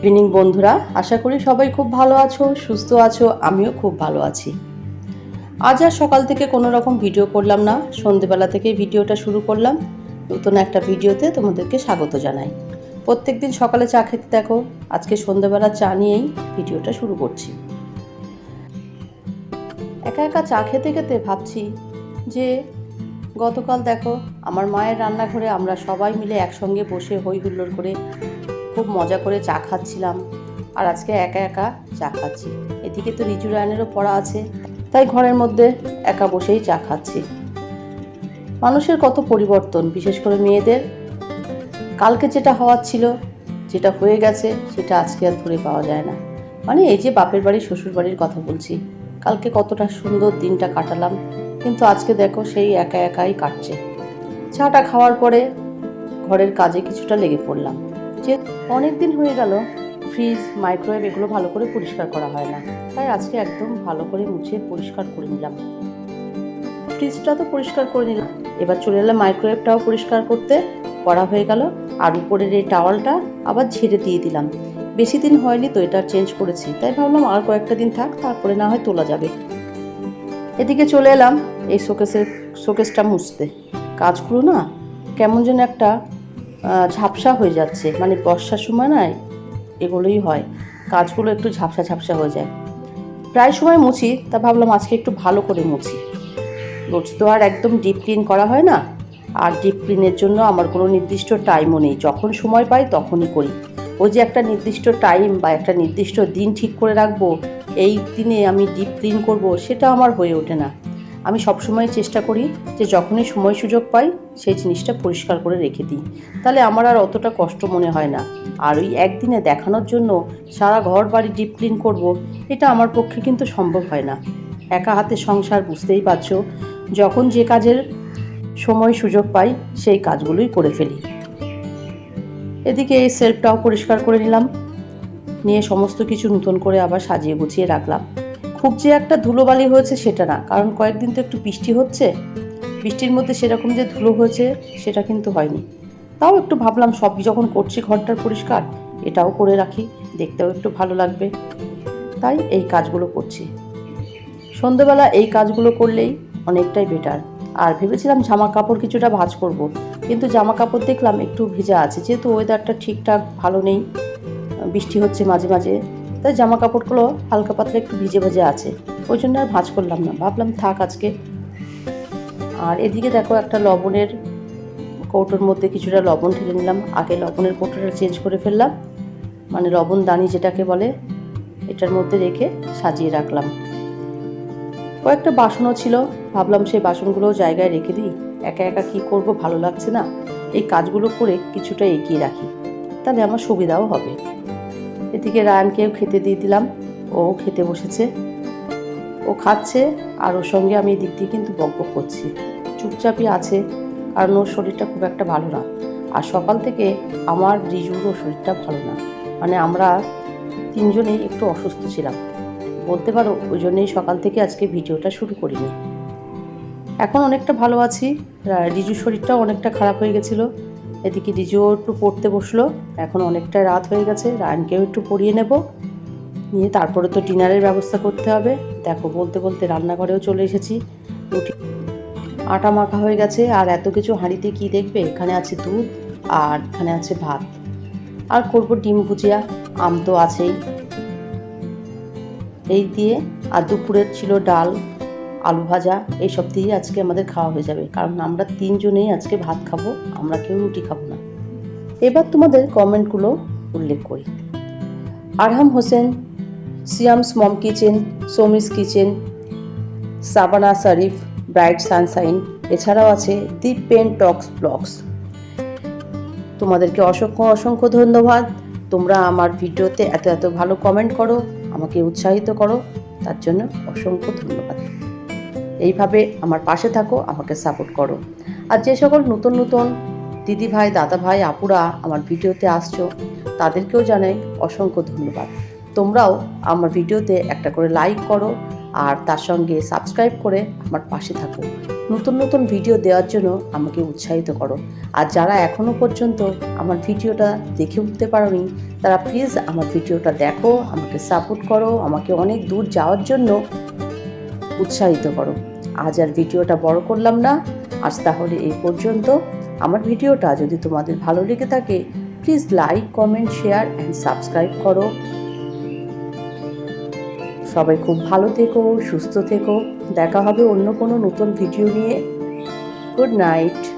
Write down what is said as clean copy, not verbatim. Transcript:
Evening বন্ধুরা, আশা করি সবাই খুব ভালো আছো, সুস্থ আছো। আমিও খুব ভালো আছি। আজ আর সকাল থেকে কোনো রকম ভিডিও করলাম না, সন্ধেবেলা থেকে ভিডিওটা শুরু করলাম। নতুন একটা ভিডিওতে তোমাদেরকে স্বাগত জানাই। প্রত্যেকদিন সকালে চা খেতে দেখো, আজকে সন্ধেবেলা চা নিয়েই ভিডিওটা শুরু করছি। একা একা চা খেতে খেতে ভাবছি যে গতকাল দেখো আমার মায়ের রান্নাঘরে আমরা সবাই মিলে একসঙ্গে বসে হই হুল্লোড় করে খুব মজা করে চা খাচ্ছিলাম, আর আজকে একা একা চা খাচ্ছি। এদিকে তো রিজু রায়নেরও পড়া আছে, তাই ঘরের মধ্যে একা বসেই চা খাচ্ছি। মানুষের কত পরিবর্তন, বিশেষ করে মেয়েদের। কালকে যেটা হওয়ার ছিল, যেটা হয়ে গেছে, সেটা আজকে আর ফিরে পাওয়া যায় না। মানে এই যে বাপের বাড়ি শ্বশুর বাড়ির কথা বলছি, কালকে কতটা সুন্দর দিনটা কাটালাম, কিন্তু আজকে দেখো সেই একা একাই কাটছে। চাটা খাওয়ার পরে ঘরের কাজে কিছুটা লেগে পড়লাম। যে অনেক দিন হয়ে গেল ফ্রিজ, মাইক্রোওয়েভ এগুলো ভালো করে পরিষ্কার করা হয় না, তাই আজকে একদম ভালো করে মুছে পরিষ্কার করে নিলাম। ফ্রিজটা তো পরিষ্কার করে নিলাম, এবার চলে এলাম মাইক্রোওয়েভটাও পরিষ্কার করতে। করা হয়ে গেল, আর উপরের এই টাওয়ালটা আবার ঝেড়ে দিয়ে দিলাম। বেশি দিন হয়নি তো এটা চেঞ্জ করেছি, তাই ভাবলাম আর কয়েকটা দিন থাক, তারপরে না হয় তোলা যাবে। এদিকে চলে এলাম এই শোকেসটা মুছতে। কাজগুলো না কেমন যেন একটা ঝাপসা হয়ে যাচ্ছে, মানে বর্ষার সময় না এগুলোই হয়, কাজগুলো একটু ঝাপসা ঝাপসা হয়ে যায়। প্রায় সময় মুছি, তা ভাবলাম আজকে একটু ভালো করে মুছি। রোজ তো আর একদম ডিপ ক্লিন করা হয় না, আর ডিপ ক্লিনের জন্য আমার কোনো নির্দিষ্ট টাইমও নেই, যখন সময় পাই তখনই করি। ওই যে একটা নির্দিষ্ট টাইম বা একটা নির্দিষ্ট দিন ঠিক করে রাখবো, এই দিনে আমি ডিপ ক্লিন করব, সেটা আমার হয়ে ওঠে না। আমি সবসময় চেষ্টা করি যে যখনই সময় সুযোগ পাই সেই জিনিসটা পরিষ্কার করে রেখে দিই, তাহলে আমার আর অতটা কষ্ট মনে হয় না। আর ওই একদিনে দেখানোর জন্য সারা ঘর বাড়ি ডিপ ক্লিন করব, এটা আমার পক্ষে কিন্তু সম্ভব হয় না। একা হাতে সংসার, বুঝতেই পারছো, যখন যে কাজের সময় সুযোগ পাই সেই কাজগুলোই করে ফেলি। এদিকে এই সেলফটাও পরিষ্কার করে নিলাম, নিয়ে সমস্ত কিছু নতুন করে আবার সাজিয়ে গুছিয়ে রাখলাম। খুব যে একটা ধুলোবালি হয়েছে সেটা না, কারণ কয়েকদিন তো একটু বৃষ্টি হচ্ছে, বৃষ্টির মধ্যে সেরকম যে ধুলো হয়েছে সেটা কিন্তু হয়নি। তাও একটু ভাবলাম সব যখন করছি ঘরটার পরিষ্কার, এটাও করে রাখি, দেখতেও একটু ভালো লাগবে, তাই এই কাজগুলো করছি। সন্ধেবেলা এই কাজগুলো করলেই অনেকটাই বেটার। আর ভেবেছিলাম জামা কাপড় কিছুটা ভাঁজ করব, কিন্তু জামা কাপড় দেখলাম একটু ভেজা আছে, যেহেতু ওয়েদারটা ঠিকঠাক ভালো নেই, বৃষ্টি হচ্ছে মাঝে মাঝে, তাই জামা কাপড়গুলো হালকা পাতলা একটু ভিজে ভেজে আছে, ওই জন্য আর ভাঁজ করলাম না, ভাবলাম থাক আজকে। আর এদিকে দেখো একটা লবণের কৌটোর মধ্যে কিছুটা লবণ ঢেলে নিলাম। আগে লবণের কৌটোটা চেঞ্জ করে ফেললাম, মানে লবণদানি যেটাকে বলে, এটার মধ্যে রেখে সাজিয়ে রাখলাম। কয়েকটা বাসনও ছিল, ভাবলাম সেই বাসনগুলোও জায়গায় রেখে দিই, একা একা কী করব, ভালো লাগছে না, এই কাজগুলো করে কিছুটা এগিয়ে রাখি, তাহলে আমার সুবিধাও হবে। এদিকে রায়ানকেও খেতে দিয়ে দিলাম, ও খেতে বসেছে, ও খাচ্ছে, আর ওর সঙ্গে আমি এদিক দিয়ে কিন্তু বকবক করছি। চুপচাপই আছে, কারণ ওর শরীরটা খুব একটা ভালো না। আর সকাল থেকে আমার রিজুরও শরীরটা ভালো না, মানে আমরা তিনজনেই একটু অসুস্থ ছিলাম বলতে পারো, ওই জন্যই সকাল থেকে আজকে ভিডিওটা শুরু করিনি। এখন অনেকটা ভালো আছি, রিজুর শরীরটাও অনেকটা খারাপ হয়ে গেছিলো। এদিকে রিজুও একটু পড়তে বসলো, এখন অনেকটা রাত হয়ে গেছে, রায়ানকেও একটু পড়িয়ে নেব, নিয়ে তারপরে তো ডিনারের ব্যবস্থা করতে হবে। দেখো বলতে বলতে রান্নাঘরেও চলে এসেছি। রুটি আটা মাখা হয়ে গেছে, আর এত কিছু হাঁড়িতে কি দেখবে, এখানে আছে দুধ, আর এখানে আছে ভাত, আর করব ডিম ভুজিয়া, আম তো আছেই, এই দিয়ে। আর দুপুরের ছিল ডাল, আলু ভাজা, এইসব দিয়ে আজকে আমাদের খাওয়া হয়ে যাবে, কারণ আমরা তিনজনেই আজকে ভাত খাবো, আমরা কেউ রুটি খাবো না। এবার তোমাদের কমেন্টগুলো উল্লেখ করি। Arham Hossain, Siyam's mom kitchen, Soumi's kitchen, Sabana Sharif, bright sunshine, এছাড়াও আছে দি পেন টক্স ব্লগস। তোমাদেরকে অসংখ্য অসংখ্য ধন্যবাদ, তোমরা আমার ভিডিওতে এত এত ভালো কমেন্ট করো, আমাকে উৎসাহিত করো, তার জন্য অসংখ্য ধন্যবাদ। এইভাবে আমার পাশে থাকো, আমাকে সাপোর্ট করো। আর যে সকল নতুন নতুন দিদি ভাই, দাদা ভাই, আপুরা আমার ভিডিওতে আসছো, তাদেরকেও জানাই অসংখ্য ধন্যবাদ। তোমরাও আমার ভিডিওতে একটা করে লাইক করো, আর তার সঙ্গে সাবস্ক্রাইব করে আমার পাশে থাকো। নতুন নতুন ভিডিও দেওয়ার জন্য আমাকে উৎসাহিত করো। আর যারা এখনও পর্যন্ত আমার ভিডিওটা দেখে উঠতে পারোনি, তারা প্লিজ আমার ভিডিওটা দেখো, আমাকে সাপোর্ট করো, আমাকে অনেক দূর যাওয়ার জন্য উৎসাহিত করো। আজ আর ভিডিওটা বড় করলাম না, আজ তাহলে এই পর্যন্ত। আমার ভিডিওটা যদি তোমাদের ভালো লেগে থাকে, please like, comment, share and subscribe করো। সবাই খুব ভালো থেকো, সুস্থ থেকো। দেখা হবে অন্য কোনো নতুন ভিডিও নিয়ে। Good night.